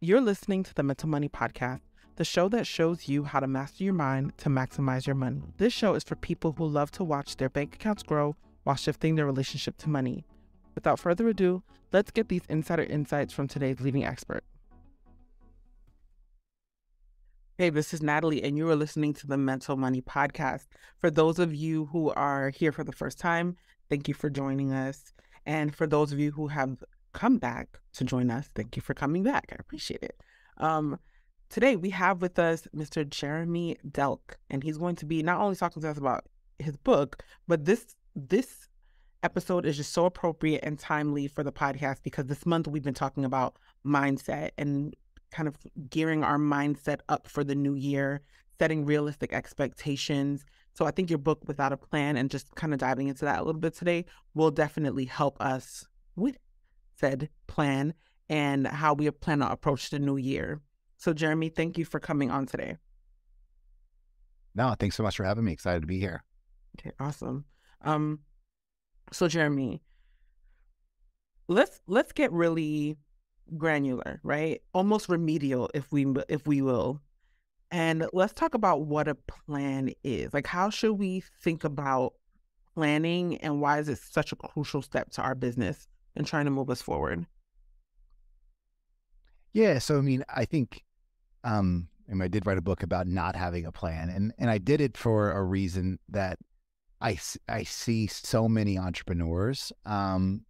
You're listening to the Mental Money Podcast, the show that shows you how to master your mind to maximize your money. This show is for people who love to watch their bank accounts grow while shifting their relationship to money. Without further ado, let's get these insider insights from today's leading expert. Hey, this is Natalie, and you are listening to the Mental Money Podcast. For those of you who are here for the first time, thank you for joining us. And for those of you who have come back to join us, thank you for coming back. I appreciate it. Today, we have with us Mr. Jeremy Delk, and he's going to be not only talking to us about his book, but this episode is just so appropriate and timely for the podcast because this month we've been talking about mindset and kind of gearing our mindset up for the new year, setting realistic expectations. So I think your book, Without a Plan, and just kind of diving into that a little bit today will definitely help us with said plan and how we plan to approach the new year. So Jeremy, thank you for coming on today. No, thanks so much for having me. Excited to be here. Okay, awesome. So Jeremy, let's get really granular, right? Almost remedial, if we will. And let's talk about what a plan is. Like, how should we think about planning, and why is it such a crucial step to our business and trying to move us forward? Yeah, so I mean, I think I did write a book about not having a plan, and I did it for a reason that I see so many entrepreneurs, and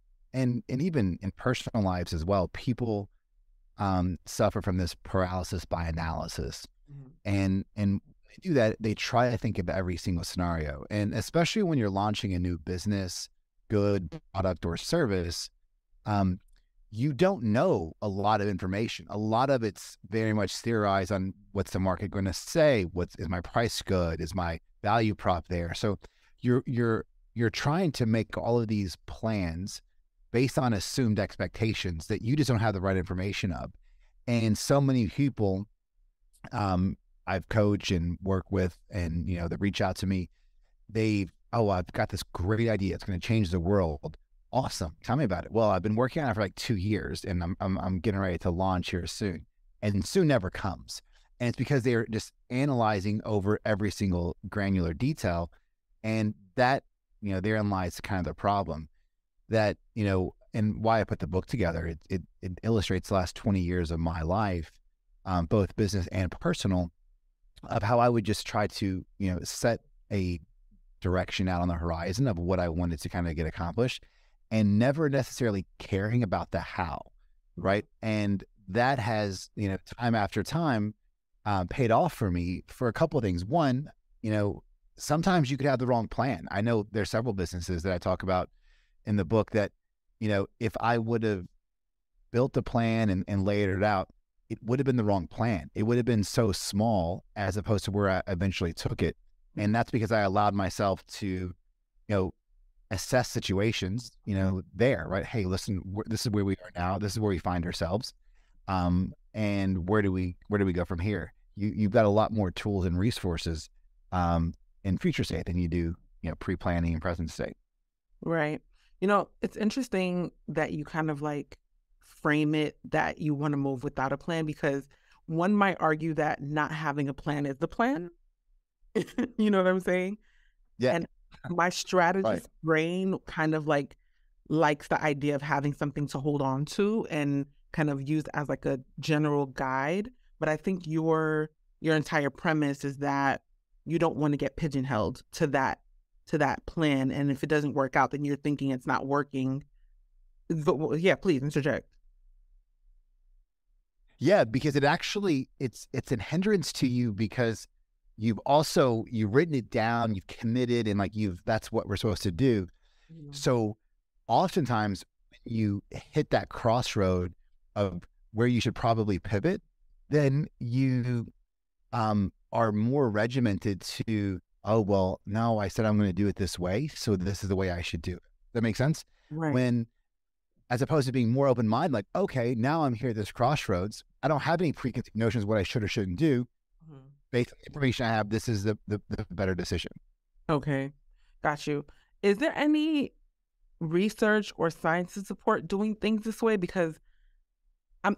even in personal lives as well, people suffer from this paralysis by analysis. Mhm. And when they do that, they try to think of every single scenario. And especially when you're launching a new business, good product or service, you don't know a lot of information. A lot of it's very much theorized on what's the market going to say, is my price good, is my value prop there. So you're trying to make all of these plans based on assumed expectations that you just don't have the right information of. And so many people I've coached and worked with, and they reach out to me. I've got this great idea. It's going to change the world. Awesome. Tell me about it. Well, I've been working on it for like 2 years, and I'm getting ready to launch here soon. And soon never comes. And it's because they're just analyzing over every single granular detail. And that, therein lies kind of the problem that, and why I put the book together. It illustrates the last 20 years of my life, both business and personal, of how I would just try to, set a direction out on the horizon of what I wanted to kind of get accomplished, and never necessarily caring about the how, right? And that has, time after time, paid off for me for a couple of things. One, sometimes you could have the wrong plan. I know there's several businesses that I talk about in the book that, if I would have built the plan and laid it out, it would have been the wrong plan. It would have been so small as opposed to where I eventually took it. And that's because I allowed myself to, assess situations, there, right? Hey, listen, this is where we are now. This is where we find ourselves. And where do we go from here? You've got a lot more tools and resources in future state than you do, pre-planning and present state. Right. It's interesting that you kind of like frame it that you want to move without a plan, because one might argue that not having a plan is the plan. You know what I'm saying? Yeah. And my strategist Right. brain kind of likes the idea of having something to hold on to and kind of used as like a general guide. But I think your entire premise is that you don't want to get pigeonholed to that plan. And if it doesn't work out, then you're thinking it's not working. But yeah, please interject. Yeah, because it's a hindrance to you because you've written it down, you've committed, and that's what we're supposed to do. Mhm. So oftentimes when you hit that crossroad of where you should probably pivot, then you are more regimented to, oh, well, no, I said I'm going to do it this way, so this is the way I should do it. That makes sense? Right. When, as opposed to being more open-minded, like, okay, now I'm here at this crossroads. I don't have any preconceived notions of what I should or shouldn't do. Mhm. Based on the information I have, this is the better decision. Okay. Got you. Is there any research or science to support doing things this way? Because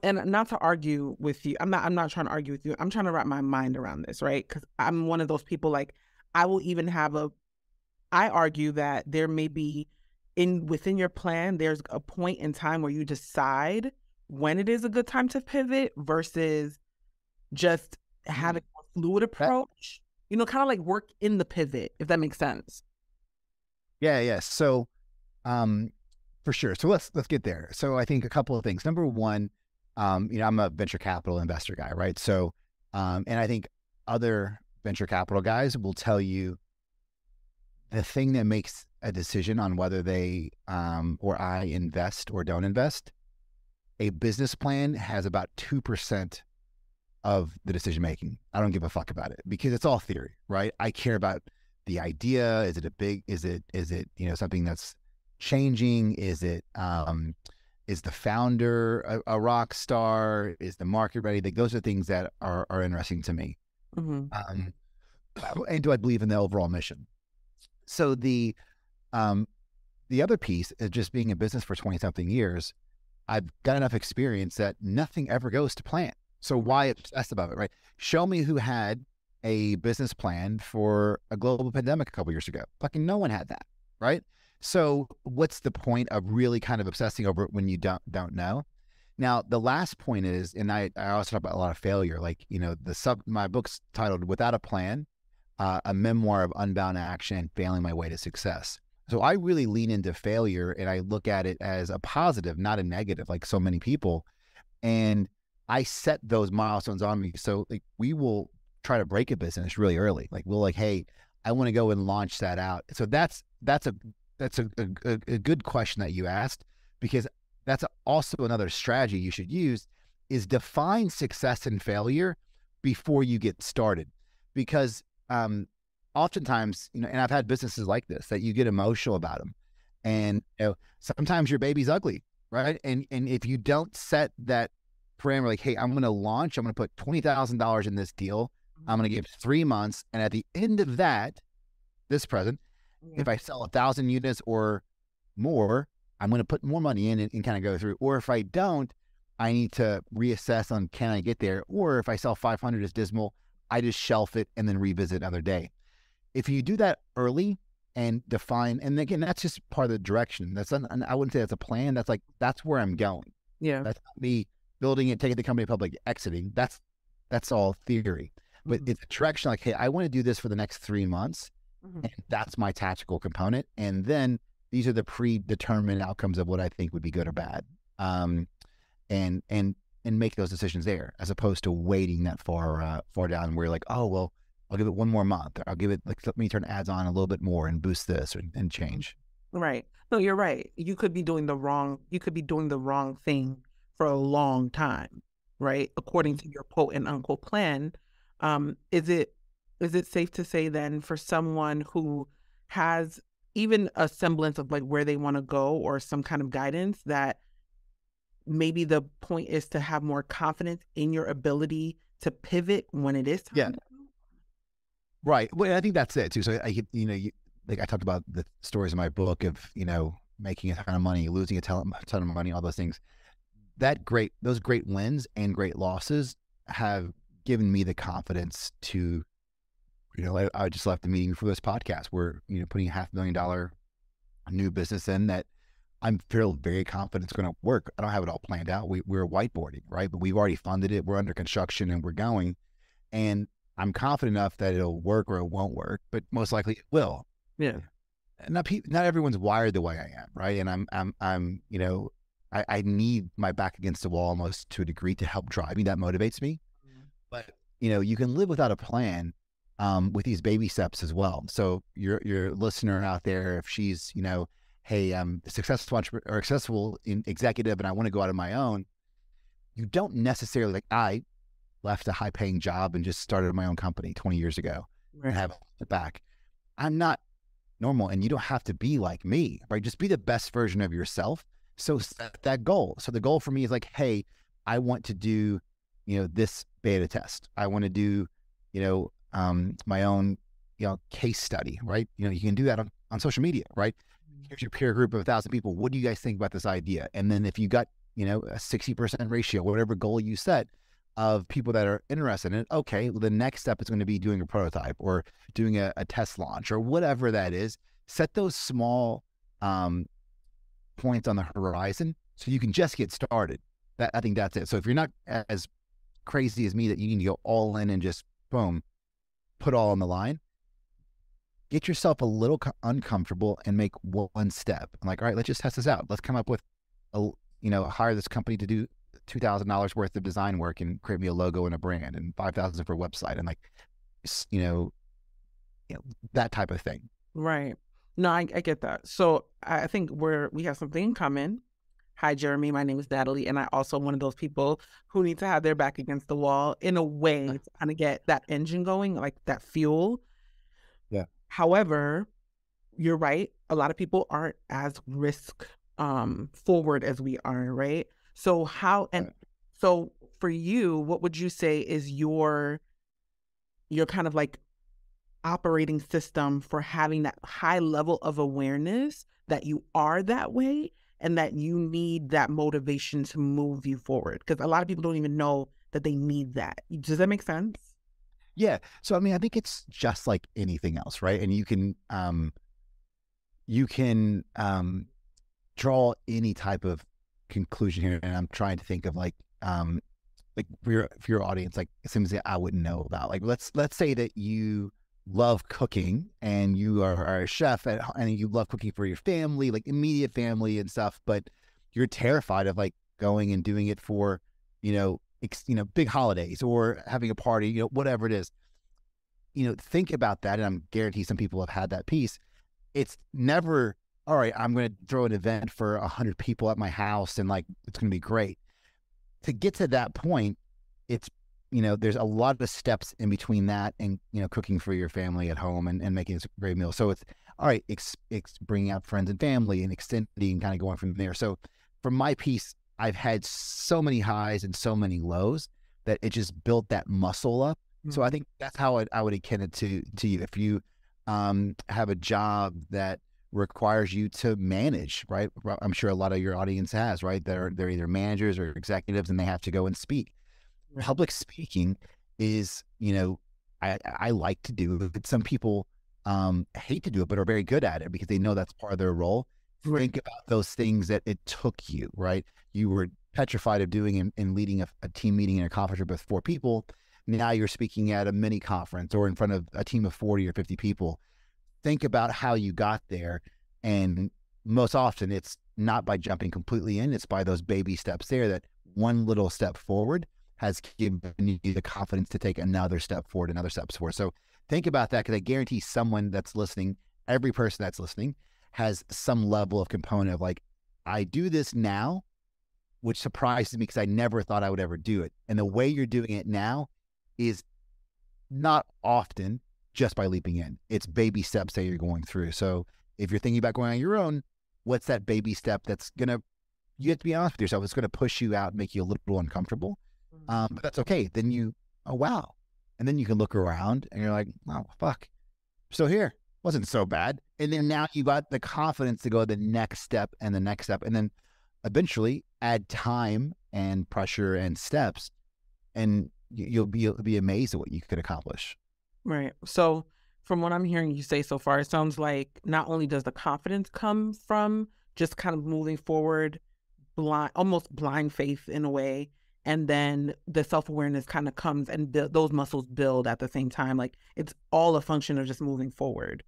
and not to argue with you. I'm not trying to argue with you. I'm trying to wrap my mind around this, right? Because I'm one of those people, like, I will even have I argue that there may be within your plan, there's a point in time where you decide when it is a good time to pivot versus just having a fluid That, approach, kind of like work in the pivot, if that makes sense. yeah. So, for sure. So let's get there. So I think a couple of things. Number one, I'm a venture capital investor guy, right? So, and I think other venture capital guys will tell you the thing that makes a decision on whether they or I invest or don't invest. A business plan has about 2% of the decision making. I don't give a fuck about it because it's all theory, right? I care about the idea. Is it something that's changing? Is the founder a rock star? Is the market ready? Those are things that are interesting to me. Mm-hmm. And do I believe in the overall mission? So the other piece is just being in business for 20 something years. I've got enough experience that nothing ever goes to plan. So why obsess about it, right? Show me who had a business plan for a global pandemic a couple years ago. Fucking no one had that, right? So what's the point of really kind of obsessing over it when you don't know? Now, the last point is, and I also talk about a lot of failure, like, my book's titled Without a Plan, a memoir of unbound action and failing my way to success. So I really lean into failure and I look at it as a positive, not a negative, like so many people. And I set those milestones on me. So like we will try to break a business really early. Like we'll like, hey, I want to go and launch that out. So that's a good question that you asked, because that's also another strategy you should use is define success and failure before you get started. Because oftentimes, and I've had businesses like this that you get emotional about them, and sometimes your baby's ugly, right? And if you don't set that parameter, like, hey, I'm going to launch, I'm going to put $20,000 in this deal, I'm going to give 3 months, and at the end of that, this present, if I sell 1,000 units or more, I'm going to put more money in and kind of go through. Or if I don't, I need to reassess on can I get there? Or if I sell 500 as dismal, I just shelf it and then revisit another day. If you do that early and define, and again, that's just part of the direction. I wouldn't say that's a plan. That's where I'm going. Yeah. That's not me building it, taking the company public, exiting. That's all theory. But it's a direction like, hey, I want to do this for the next 3 months. And that's my tactical component. And then these are the predetermined outcomes of what I think would be good or bad. And make those decisions there, as opposed to waiting that far down where you're like, oh, well, I'll give it 1 more month. I'll give it, like, let me turn ads on a little bit more and boost this and change. Right. No, you're right. You could be doing the wrong thing for a long time, right? According to your quote and unquote plan. Is it safe to say then, for someone who has even a semblance of like where they want to go or some kind of guidance, that maybe the point is to have more confidence in your ability to pivot when it is time? Yeah. Right. Well, I think that's it too. So like I talked about the stories in my book of, making a ton of money, losing a ton of money, all those things. Those great wins and great losses have given me the confidence to, I just left the meeting for this podcast. We're, putting $500,000 new business in that I'm feel very confident it's going to work. I don't have it all planned out. We're whiteboarding, right? But we've already funded it. We're under construction and we're going. And I'm confident enough that it'll work or it won't work, but most likely it will. Yeah. Not everyone's wired the way I am, right? And I'm I need my back against the wall almost to a degree to help drive me. That motivates me. But you can live without a plan with these baby steps as well. So your listener out there, if she's hey, I'm a successful entrepreneur or successful executive and I want to go out on my own, you don't necessarily, like I left a high paying job and just started my own company 20 years ago and have it back. I'm not normal, and you don't have to be like me, right? Just be the best version of yourself. So set that goal. So the goal for me is like, hey, I want to do, this beta test. I want to do, my own, case study, right? You can do that on social media, right? Here's your peer group of 1,000 people. What do you guys think about this idea? And then if you got, a 60% ratio, whatever goal you set of people that are interested in it. Okay, well, the next step is going to be doing a prototype or doing a test launch or whatever that is. Set those small points on the horizon so you can just get started. I think that's it. So if you're not as crazy as me that you need to go all in and just boom, put all on the line, get yourself a little uncomfortable and make one step. I'm like, all right, let's just test this out. Let's come up with hire this company to do $2,000 worth of design work and create me a logo and a brand and $5,000 for a website and that type of thing. Right. No, I get that. So I think we have something in common. Hi, Jeremy. My name is Natalie, and I also am one of those people who need to have their back against the wall in a way to kind of get that engine going, like that fuel. Yeah. However, you're right. A lot of people aren't as risk forward as we are, right? So so for you, what would you say is your kind of like operating system for having that high level of awareness that you are that way and that you need that motivation to move you forward? Because a lot of people don't even know that they need that. Does that make sense? Yeah. So, I mean, I think it's just like anything else, right? And you can draw any type of conclusion here. And I'm trying to think of like for your audience, like things that I wouldn't know about. Like let's say that you love cooking and you are a chef and you love cooking for your family, like immediate family and stuff, but you're terrified of like going and doing it for, big holidays or having a party, whatever it is. Think about that. And I'm guaranteed some people have had that piece. It's never, all right, I'm going to throw an event for 100 people at my house and like, it's going to be great. To get to that point, it's, there's a lot of steps in between that and, cooking for your family at home and making a great meal. So it's, all right, it's bringing out friends and family and extending and kind of going from there. So for my piece, I've had so many highs and so many lows that it just built that muscle up. Mm-hmm. So I think that's how I would akin it to you. If you have a job that requires you to manage, right? I'm sure a lot of your audience has, right? They're either managers or executives and they have to go and speak. Right. Public speaking is, I like to do it. Some people hate to do it, but are very good at it because they know that's part of their role. Right. Think about those things that it took you, right? You were petrified of doing and leading a team meeting in a conference room with 4 people. Now you're speaking at a mini conference or in front of a team of 40 or 50 people. Think about how you got there. And most often it's not by jumping completely in, it's by those baby steps there, that one little step forward has given you the confidence to take another step forward, another step forward. So think about that, because I guarantee someone that's listening, every person that's listening has some level of component of like, I do this now, which surprises me because I never thought I would ever do it. And the way you're doing it now is not often just by leaping in. It's baby steps that you're going through. So if you're thinking about going on your own, what's that baby step that's you have to be honest with yourself, it's going to push you out, make you a little uncomfortable. But that's okay. Then oh, wow. And then you can look around and you're like, oh, fuck, I'm still here. Wasn't so bad. And then now you got the confidence to go the next step and the next step. And then eventually add time and pressure and steps, and you'll be amazed at what you could accomplish. Right. So from what I'm hearing you say so far, it sounds like not only does the confidence come from just kind of moving forward, almost blind faith in a way, and then the self-awareness kind of comes and those muscles build at the same time. Like it's all a function of just moving forward.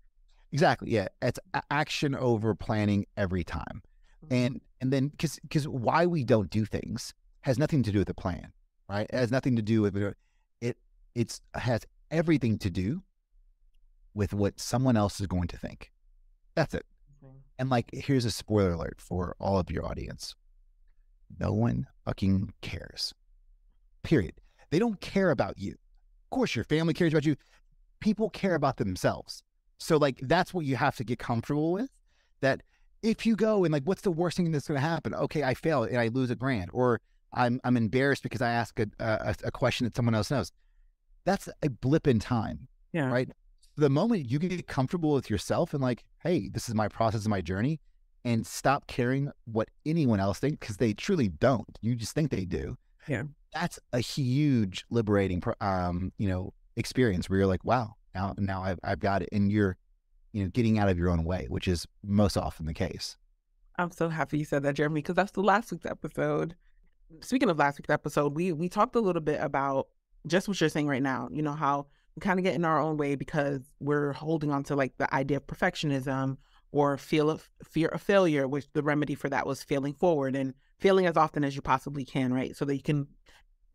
Exactly. Yeah. It's action over planning every time. Mm-hmm. And then because why we don't do things has nothing to do with the plan, right? It has nothing to do with it. It has everything to do with what someone else is going to think. That's it. Mm-hmm. And like, here's a spoiler alert for all of your audience. No one fucking cares. Period. They don't care about you. Of course, your family cares about you. People care about themselves. So like, that's what you have to get comfortable with. That if you go and like, what's the worst thing that's going to happen? Okay, I fail and I lose $1,000, or I'm embarrassed because I ask a question that someone else knows. That's a blip in time. Yeah. Right. The moment you get comfortable with yourself and like, hey, this is my process, my journey, and stop caring what anyone else thinks, because they truly don't. You just think they do. Yeah. That's a huge liberating, experience where you're like, wow, now I've got it. And you're, getting out of your own way, which is most often the case. I'm so happy you said that, Jeremy, because that's the last week's episode. Speaking of last week's episode, we talked a little bit about just what you're saying right now, how we kind of get in our own way because we're holding on to like the idea of perfectionism or fear of failure, which the remedy for that was failing forward and failing as often as you possibly can, right? So that you can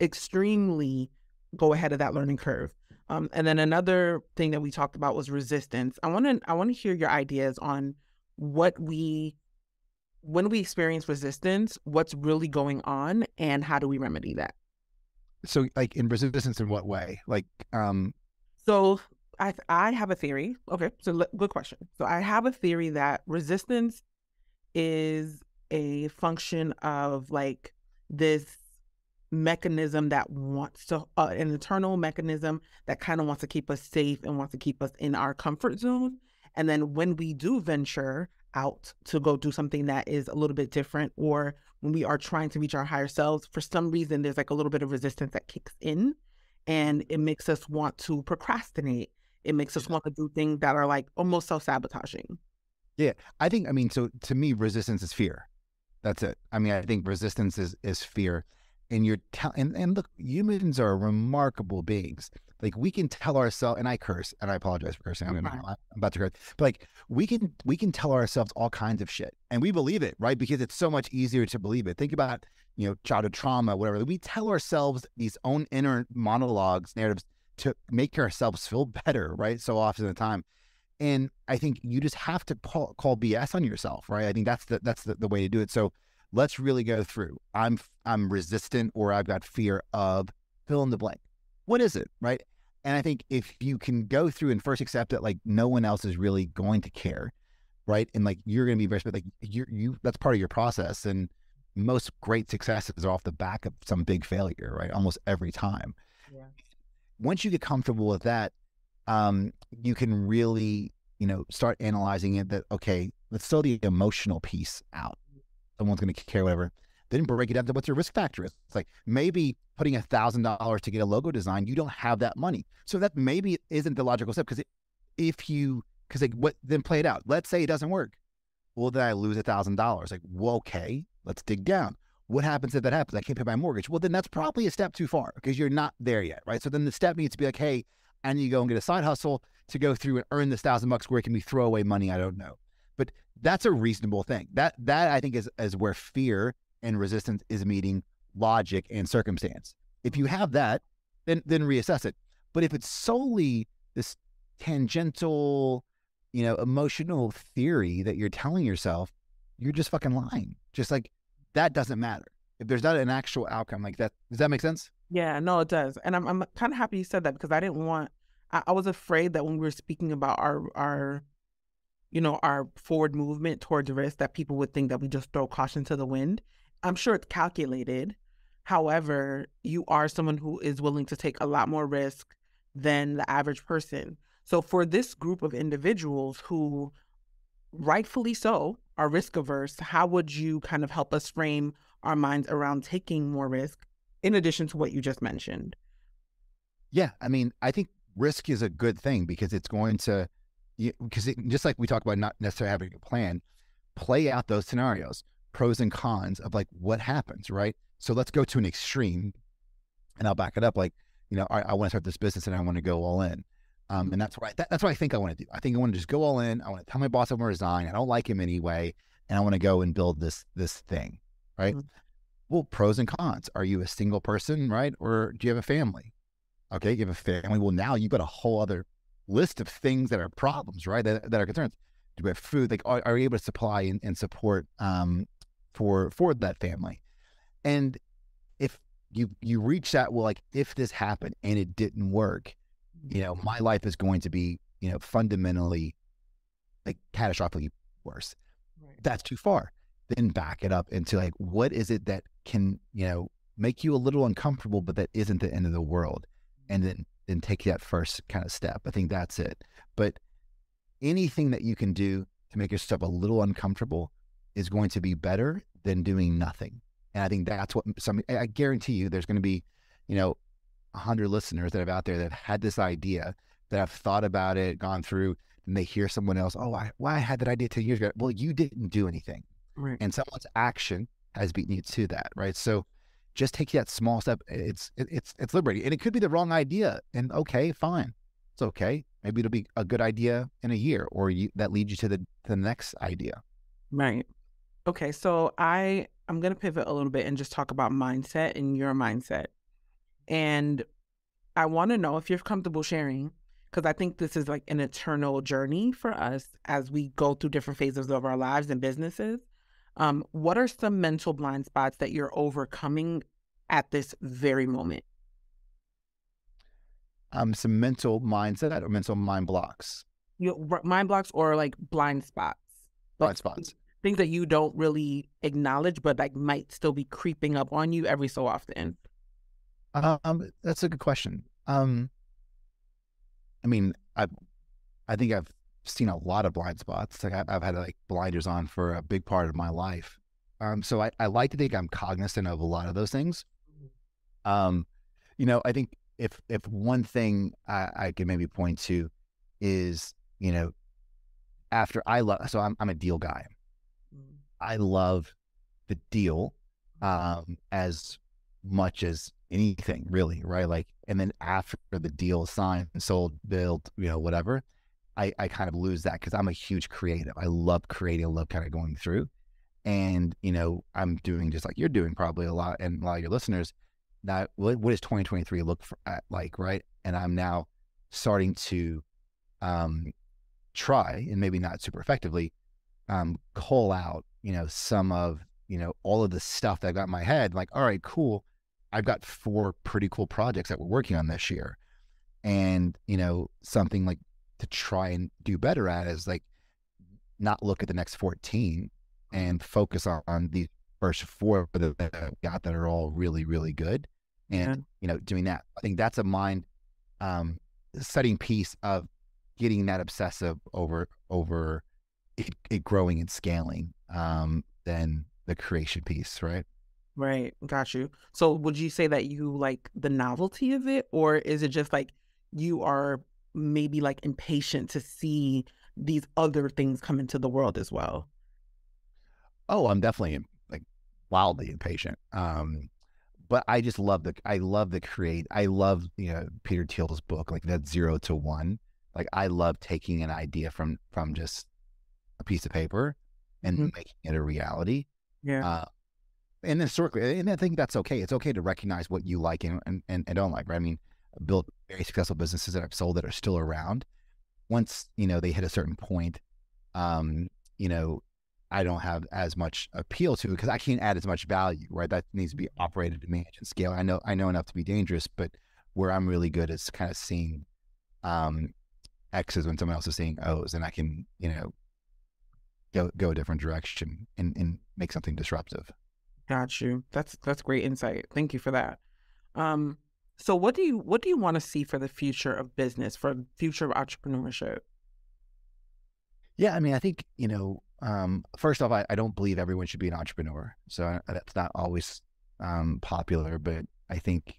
extremely go ahead of that learning curve. And then another thing that we talked about was resistance. I want to hear your ideas on what when we experience resistance, what's really going on and how do we remedy that? So like in resistance in what way? Like, So I have a theory. Okay, so good question. So I have a theory that resistance is a function of like this mechanism that wants to an internal mechanism that kind of wants to keep us safe and wants to keep us in our comfort zone. And then when we do venture out to go do something that is a little bit different, or when we are trying to reach our higher selves, for some reason there's like a little bit of resistance that kicks in, and it makes us want to procrastinate. It makes us want to do things that are like almost self-sabotaging. yeah, I mean, so to me, resistance is fear. That's it. I mean, I think resistance is fear. And and look, humans are remarkable beings. Like we can tell ourselves, and I curse, and I apologize for cursing. I'm about to curse, but like we can tell ourselves all kinds of shit, and we believe it, right? Because it's so much easier to believe it. Think about childhood trauma, whatever. We tell ourselves these own inner monologues, narratives to make ourselves feel better, right? So often at the time. And I think you just have to call BS on yourself, right? I think that's the way to do it. So let's really go through. I'm resistant, or I've got fear of fill in the blank. What is it, right? And I think if you can go through and first accept that like no one else is really going to care, right? And like you're going to be very like you that's part of your process. And most great successes are off the back of some big failure, right? Almost every time. Yeah. Once you get comfortable with that, you can really, start analyzing it that, okay, let's throw the emotional piece out. Someone's going to care, whatever. Then break it down to what your risk factor is. It's like maybe putting $1,000 to get a logo design, you don't have that money. So that maybe isn't the logical step, because then play it out. Let's say it doesn't work. Well, then I lose $1,000. Like, well, okay, let's dig down. What happens if that happens? I can't pay my mortgage. Well, then that's probably a step too far because you're not there yet, right? So then the step needs to be like, hey, I need to go and get a side hustle to go through and earn this $1,000 where it can be throwaway money. I don't know. But that's a reasonable thing. That I think is where fear and resistance is meeting logic and circumstance. If you have that, then reassess it. But if it's solely this tangential, emotional theory that you're telling yourself, you're just fucking lying. Just like that doesn't matter. If there's not an actual outcome like that, does that make sense? Yeah, no, it does. And I'm kind of happy you said that because I was afraid that when we were speaking about our forward movement towards risk, that people would think that we just throw caution to the wind. I'm sure it's calculated. However, you are someone who is willing to take a lot more risk than the average person. So for this group of individuals who rightfully so are risk averse, how would you kind of help us frame our minds around taking more risk in addition to what you just mentioned? Yeah. I mean, I think risk is a good thing because it's going to, just like we talk about not necessarily having a plan, play out those scenarios, pros and cons of like what happens, right? So let's go to an extreme, and I'll back it up. Like, I want to start this business and I want to go all in. And that's what I think I want to do. I think I want to just go all in. I want to tell my boss I want to resign. I don't like him anyway. And I want to go and build this thing, right? Mm-hmm. Well, pros and cons. Are you a single person, right? Or do you have a family? Okay, you have a family. Well, now you've got a whole other list of things that are problems, right? That are concerns. Do we have food? Like, are you able to supply and support for that family? And if you reach that, well, like if this happened and it didn't work, my life is going to be, fundamentally like catastrophically worse. Right. That's too far. Then back it up into like, what is it that can, make you a little uncomfortable, but that isn't the end of the world. And then take that first kind of step. I think that's it. But anything that you can do to make yourself a little uncomfortable, is going to be better than doing nothing. And I think that's what I guarantee you there's going to be, 100 listeners that are out there that have had this idea, that have thought about it, gone through, and they hear someone else, oh, I had that idea 10 years ago. Well, you didn't do anything. Right. And someone's action has beaten you to that, right? So just take that small step. It's liberating. And it could be the wrong idea. And okay, fine. It's okay. Maybe it'll be a good idea in a year, or that leads you to the next idea. Right. Okay. So I'm going to pivot a little bit and just talk about mindset and your mindset. And I want to know if you're comfortable sharing, because I think this is like an eternal journey for us as we go through different phases of our lives and businesses. What are some mental blind spots that you're overcoming at this very moment? Some mental mindset or mental mind blocks, Mind blocks or like blind spots, blind but spots. things that you don't really acknowledge, but like might still be creeping up on you every so often. That's a good question. I mean, I think I've seen a lot of blind spots. Like I've had like blinders on for a big part of my life. So I like to think I'm cognizant of a lot of those things. Um, I think if one thing I could maybe point to is, after so I'm a deal guy. I love the deal as much as anything, really, right? Like, and then after the deal is signed, sold, built, whatever, I kind of lose that because I'm a huge creative. I love creating, I love kind of going through. And, I'm doing just like you're doing probably a lot, and a lot of your listeners. Now, what does 2023 look like, right? And I'm now starting to try, and maybe not super effectively, call out, some of, all of the stuff that I got in my head. Like, all right, cool. I've got 4 pretty cool projects that we're working on this year. And, something like to try and do better at is like not look at the next 14 and focus on these first 4 that I got that are all really, really good. Yeah. And, doing that. I think that's a mind setting piece of getting that obsessive over it growing and scaling than the creation piece, right? Right. Got you. So would you say that you like the novelty of it, or is it just like you are maybe like impatient to see these other things come into the world as well? Oh, I'm definitely like wildly impatient. But I love the create. I love, Peter Thiel's book, like that 0 to 1. Like I love taking an idea from just a piece of paper and Mhm. making it a reality. Yeah. Uh, and then historically, and I think that's okay. It's okay to recognize what you like and don't like, right? I mean, I built very successful businesses that I've sold that are still around. Once, they hit a certain point, um, you know, I don't have as much appeal to because I can't add as much value, right? That needs to be operated to manage and scale. I know enough to be dangerous, but where I'm really good is kind of seeing um, X's when someone else is seeing O's, and I can, go a different direction and make something disruptive. Got you. That's great insight. Thank you for that. Um, so what do you want to see for the future of business, for the future of entrepreneurship? Yeah, I mean, I think, first off, I don't believe everyone should be an entrepreneur. So that's not always popular, but I think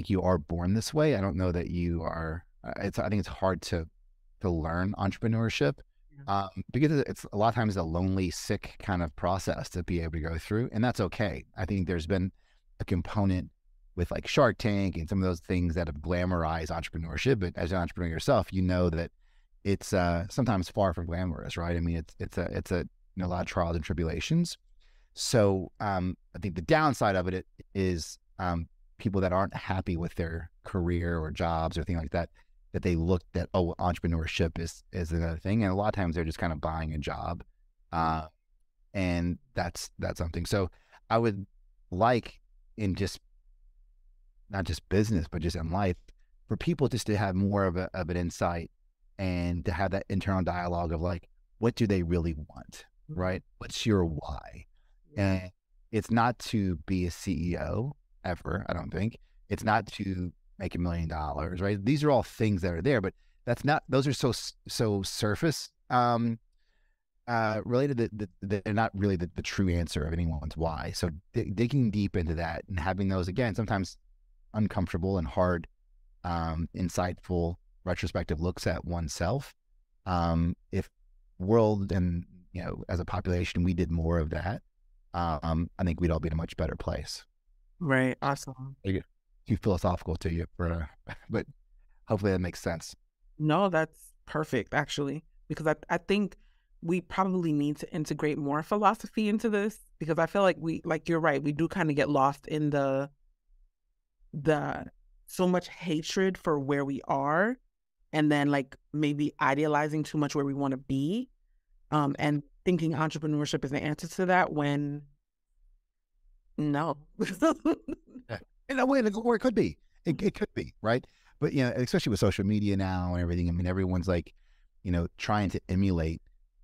you are born this way. I don't know that you are. I think it's hard to learn entrepreneurship Yeah. because it's a lot of times a lonely, sick kind of process to be able to go through, and that's okay. I think there's been a component with like Shark Tank and some of those things that have glamorized entrepreneurship, but as an entrepreneur yourself, you know that it's sometimes far from glamorous, right? I mean, it's a a lot of trials and tribulations. So I think the downside of it is people that aren't happy with their career or jobs or things like that, that they look at, oh, entrepreneurship is another thing, and a lot of times they're just kind of buying a job, uh, and that's something. So I would like in just not just business, but just in life, for people just to have more of an insight and to have that internal dialogue of like, what do they really want, Mhm. right? What's your why? Yeah. And it's not to be a CEO ever, I don't think. It's not to make $1 million, right? These are all things that are there, but those are so surface related that they're not really the true answer of anyone's why. So digging deep into that and having those, again, sometimes uncomfortable and hard, insightful retrospective looks at oneself. If world and, as a population, we did more of that, I think we'd all be in a much better place. Right. Awesome. Too philosophical to you, but hopefully that makes sense. No, that's perfect, actually, because I think we probably need to integrate more philosophy into this, because I feel like you're right, we do kind of get lost in the so much hatred for where we are, and then like maybe idealizing too much where we want to be, and thinking entrepreneurship is the answer to that when no. Yeah. In a way, or it could be. It could be, right? But especially with social media now and everything. I mean, everyone's like, trying to emulate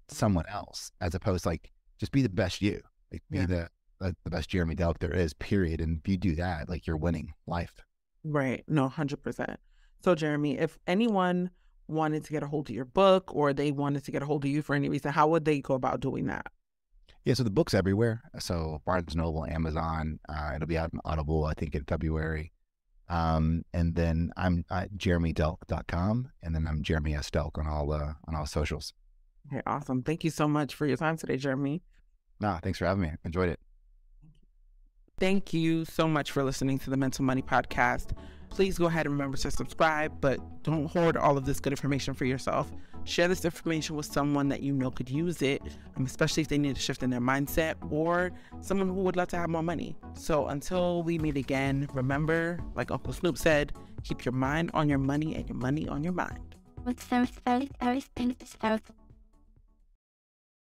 someone else, as opposed to like just be the best you, like be the best Jeremy Delk there is. Period. And if you do that, like you're winning life. Right. No, 100%. So, Jeremy, if anyone wanted to get a hold of your book, or they wanted to get a hold of you for any reason, how would they go about doing that? Yeah, so the book's everywhere. So Barnes Noble, Amazon. It'll be out in Audible, I think, in February. And then I'm at jeremydelk.com, and then I'm Jeremy S. Delk on all socials. Okay, awesome. Thank you so much for your time today, Jeremy. No, thanks for having me. Enjoyed it. Thank you so much for listening to the Mental Money Podcast. Please go ahead and remember to subscribe, but don't hoard all of this good information for yourself. Share this information with someone that you know could use it, especially if they need a shift in their mindset, or someone who would love to have more money. So until we meet again, remember, like Uncle Snoop said, keep your mind on your money and your money on your mind.